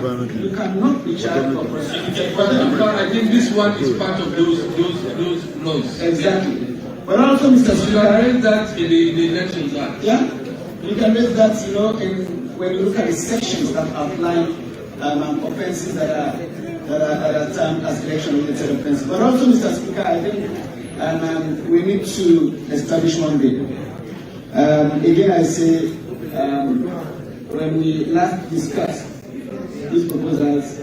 you cannot be charged for prosecuting. But I think this one is part of those laws. Exactly. But also, Mr. So you Speaker, can raise that in the Elections Act. yeah, you can raise that, when you look at the sections that outline offences that are termed as election-related offences. But also, Mr. Speaker, I think we need to establish one thing. Again, I say, when we last discussed these proposals,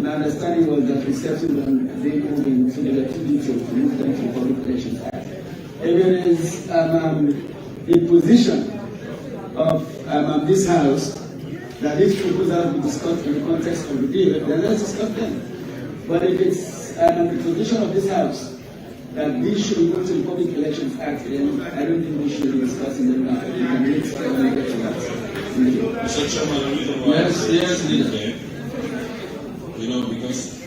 my understanding was that we settled on they moving, so there were two details to move them to the Public Elections Act. If it is the position of this House that these proposals be discussed in the context of the bill, then let's discuss them. But if it's the position of this House that these should go to the Public Elections Act, then I don't think we should be discussing them now. We can wait till we get to that. Mr. Chairman, the reason why Yes, leader. Because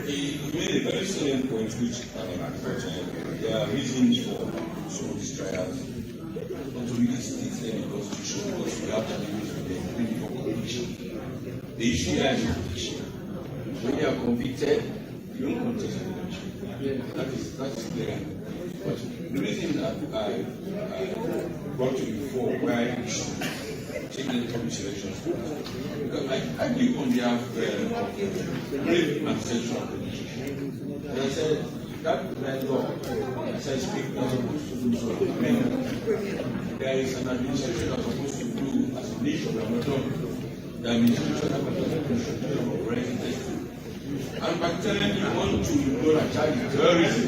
he made a very salient point, which there are reasons for some of these trials not to really state them in the Constitution, because we have to deal with them before conviction. The issue here is conviction. When you are convicted, you don't contest the election. That is clear. But the reason that I brought you before why we should take the public elections, because I believe on behalf of brave and central politician. And I said that law, as I speak, not supposed to do so. There is an administration that's supposed to do as a nation, we are not done. The administration has of residents. And by telling you want to go and charge terrorism,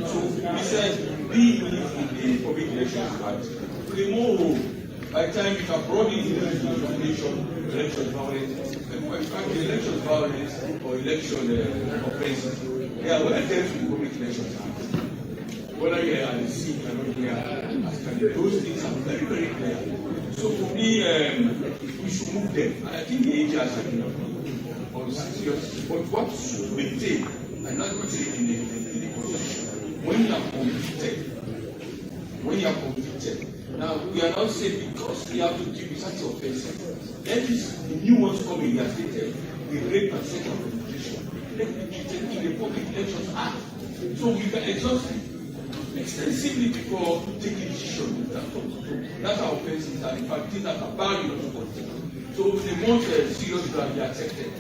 so he said, be in the Public Elections Act. Remove, by the time you have brought in the election violence, or election offenses, they are well attached to the Public Elections Act. Whether you are the seat or not here, those things are very, very clear. So for me, we should move them. I think the age has been on serious, but what should maintain, and not put it in the Constitution, when you are convicted, now we are now saying because we have to deal with such offenses, then this new ones coming, we have stated, the rape and sexual prostitution, let me treated in the Public Elections Act. So we can exhaust it extensively before taking decision. That's our offenses, and in fact, things that are bad in the context. So the most serious will be accepted.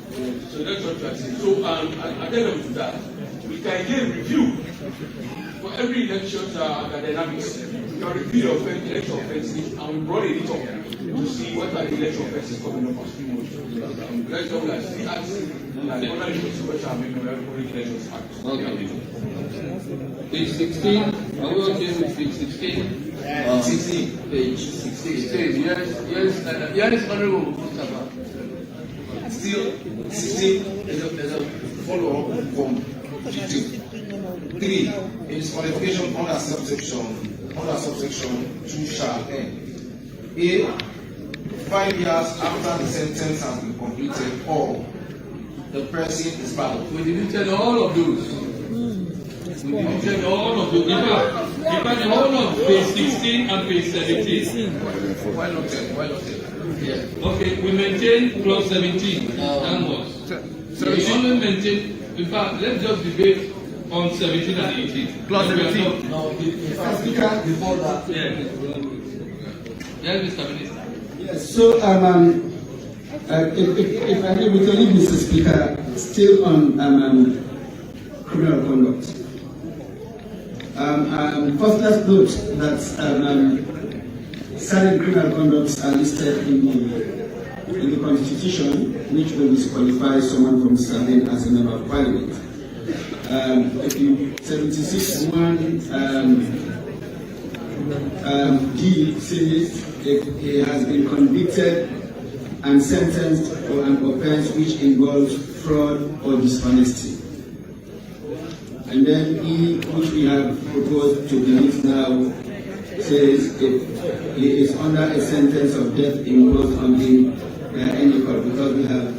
So that's what you are saying. So addendum to that, we can again review for every election the dynamics. We can review the election offenses, and we brought it up to see what are the election offenses coming up as we move. Let's go like the acts and other special amendment Public Elections Act. Page 16. Are we okay with page 16? 16. Page 16. Yes, Honorable Mustafa. Still, 16 is a follow-up from 15. 3. In its qualification under subsection 2 shall end. A. 5 years after the sentence has been completed, or the person is barred. We deleted all of those. We deleted all of those. In fact, all of page 16 and page 17. Why not 10? Yeah. Okay, we maintain clause 17 onwards. So we only maintain, in fact, let's just debate on 17 and 18. Clause 17. No, Mr. Speaker, before that. Yes, Mr. Minister. Yes, so if I may, we can leave Mr. Speaker still on criminal conduct. First, let's note that certain criminal conducts are listed in the Constitution, which will disqualify someone from serving as a member of Parliament. 76(1) D says if he has been convicted and sentenced for an offence which involves fraud or dishonesty. And then E, which we have proposed to delete now, says if he is under a sentence of death imposed on him any court, because we have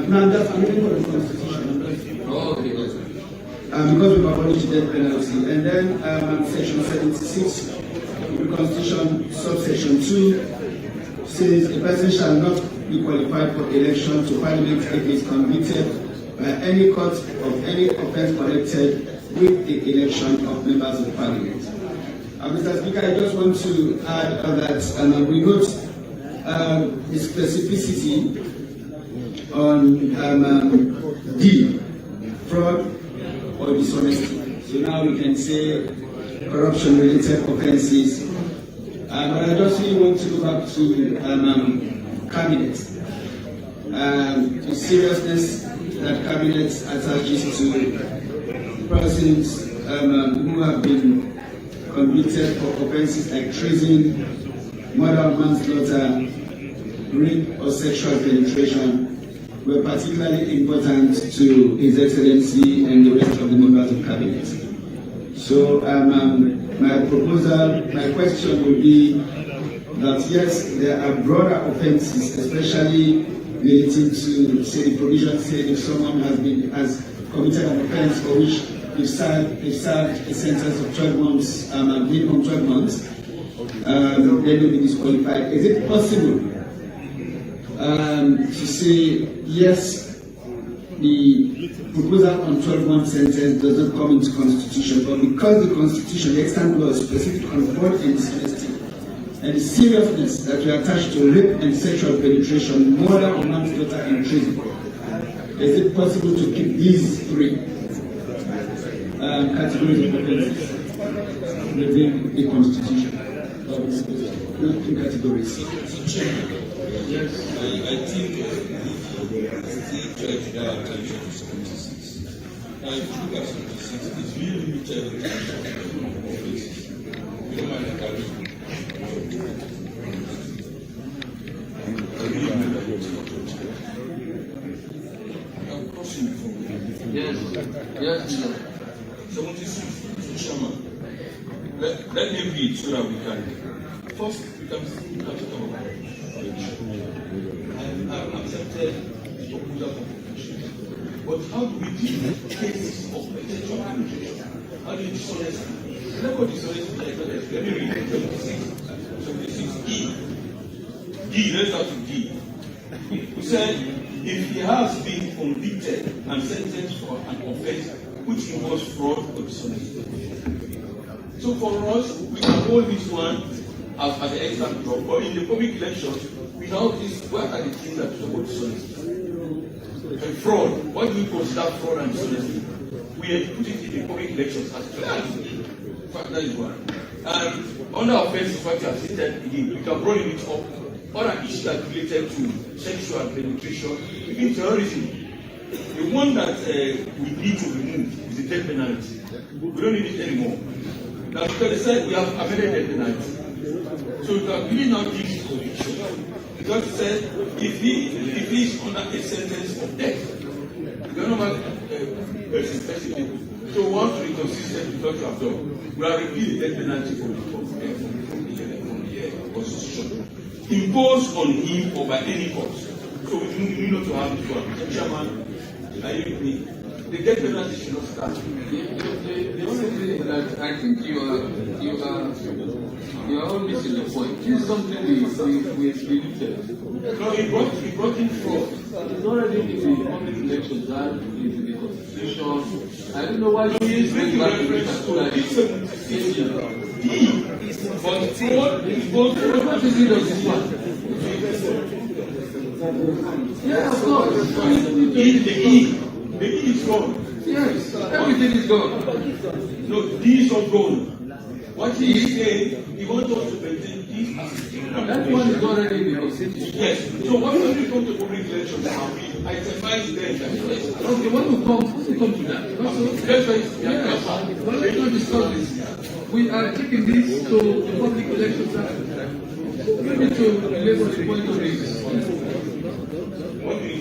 now that's amendment for the Constitution. Oh, because we've abolished death penalty. And then section 76 the Constitution, subsection 2 says a person shall not be qualified for election to Parliament if he is convicted by any court of any offence connected with the election of members of Parliament. Mr. Speaker, I just want to add that we note the specificity on D, fraud or dishonesty. So now we can say corruption-related offences. But I just really want to go back to cabinet. The seriousness that cabinet attaches to persons who have been convicted for offences like treason, murder, manslaughter, rape or sexual penetration were particularly important to His Excellency and the rest of the members of cabinet. So my question would be that yes, there are broader offences, especially relating to, say, the provision saying if someone has committed an offence for which they've served a sentence of 12 months, minimum 12 months, they will be disqualified. Is it possible to say yes, the proposal on 12-month sentence doesn't come into Constitution, but because the Constitution, the extant law, is specific on fraud and dishonesty, and the seriousness that we attach to rape and sexual penetration, murder or manslaughter and treason, is it possible to keep these three categories of offences within the Constitution? Those two categories. Yes, I think still try to draw attention to 76. Now, if you look at 76, it's really limited in terms of offences. We don't mind that. Yes. 76, Chairman. Let me read so that we can. First, we can talk about I've accepted the proposal for conviction. But how do we deal with cases of potential penetration? How do you dishonest? Let me go dishonest. Let me read 76 D. Let's start with D. We said if he has been convicted and sentenced for an offence which involves fraud or dishonesty. So for us, we can hold this one as an extra job, but in the public elections, we now this what are the things that support dishonesty? And fraud. What do we consider fraud and dishonesty? We have put it in the public elections as clarity. In fact, that is one. And under offense, in fact, I have stated again, we can broaden it up. Other issues that related to sexual penetration, even terrorism. The one that we need to remove is the death penalty. We don't need it anymore. Now, because they said we have amended death penalty. So we can really not give this conviction. Because it said if he is under a sentence of death, we cannot specific people. So we want to be consistent with what you have done. We have repealed the death penalty from the Constitution. Imposed on him or by any court. So we need not to have this one. Chairman, are you with me? The death penalty should not start. The only thing that I think you are all missing the point. This is something we deleted. No, he brought in fraud. It's already in the public elections that is in the Constitution. I don't know why He is making reference to but fraud is both. What is it of this one? Yes, of course. The E is gone. Yes, everything is gone. No, D is not gone. What he is saying, he wants us to maintain this as a That one is already in the Constitution. Yes. So what when we come to public elections, I itemize them that yes. Okay, when we come to that. Well, let's not discuss this. We are taking this to the public elections. We need to label the point of this. What do you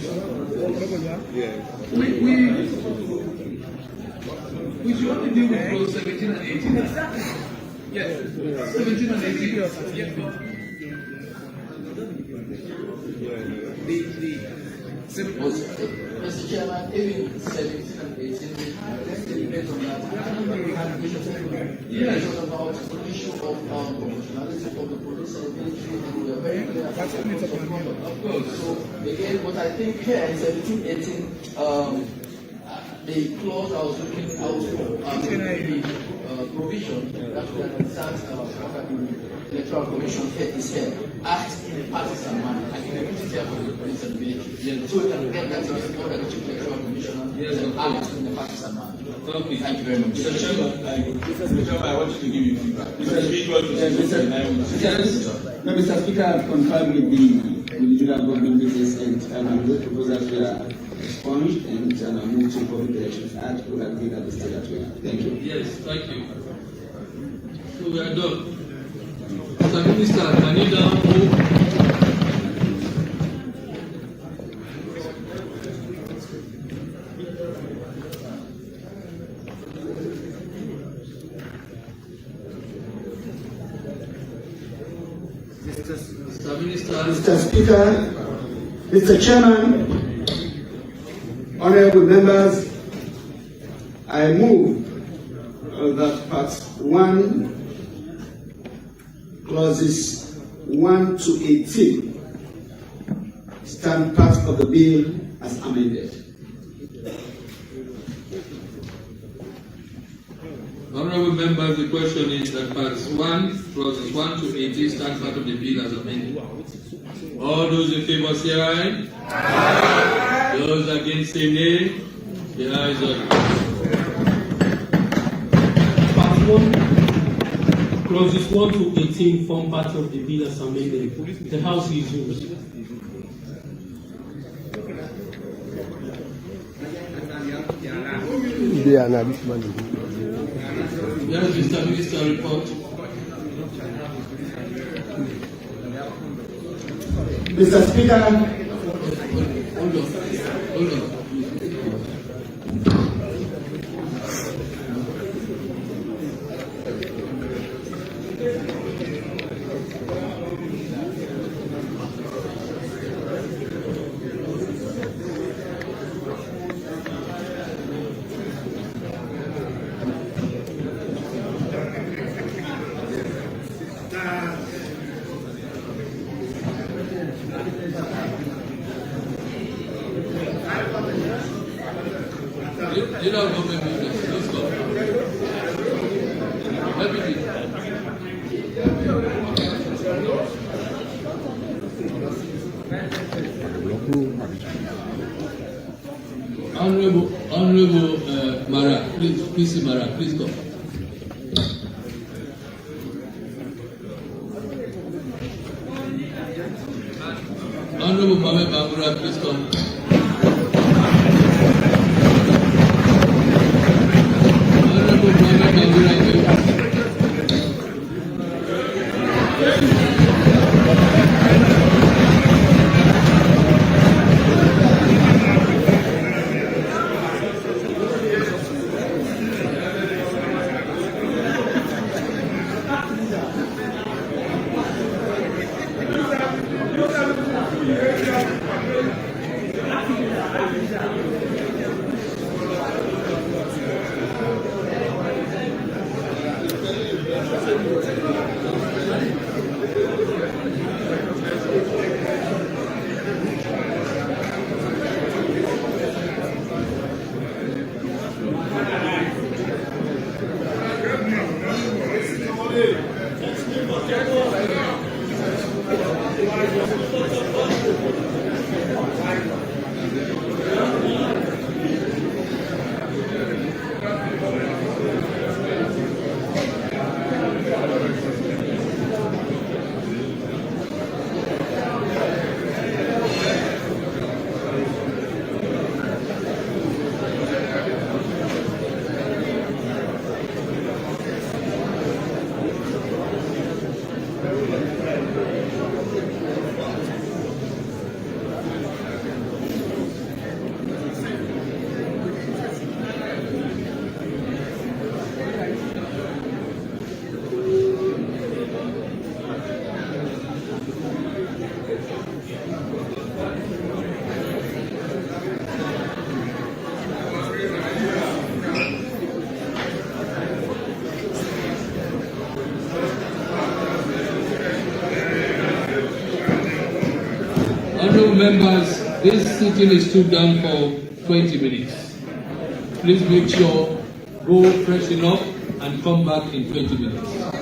We should only deal with clause 17 and 18. Yes, 17 and 18. Mr. Chairman, even 17 and 18, let's debate on that. Yes. About the issue of proportionality of the police and military, and we are very clear. Of course. So again, what I think here in 17, 18, the clause I was looking out for, the provision that we understand what the Electoral Commission head is here, act in a partisan manner. I think it is here for the police and military. So we can get that in order to Chief Electoral Commissioner act in a partisan manner. Okay. Thank you very much. Mr. Chairman, I want you to give me feedback. Mr. Speaker, I've confirmed with the Federal Government Business and those proposals were expunged and moved to Public Elections Act. We agree that the state that we are. Thank you. Yes, thank you. So we are done. Mr. Minister, can you now move? Mr. Speaker, Mr. Chairman, honorable members, I move that Part 1, clauses 1 to 18 stand part of the bill as amended. Honorable members, the question is that parts 1, clauses 1 to 18 stand part of the bill as amended. All those in favor say aye. Aye. Those against say nay. The ayes are it. Part 1, clauses 1 to 18 form part of the bill as amended. The House resumes. Where is Mr. Minister report? Mr. Speaker, Hold on. You know, government business. Let's go. Let me do. Honorable Mara, please, Mara, please go. Honorable Mohamed Bangura, please come. Honorable Mohamed Bangura, Honorable members, this sitting is stood down for 20 minutes. Please make sure, go fresh enough and come back in 20 minutes.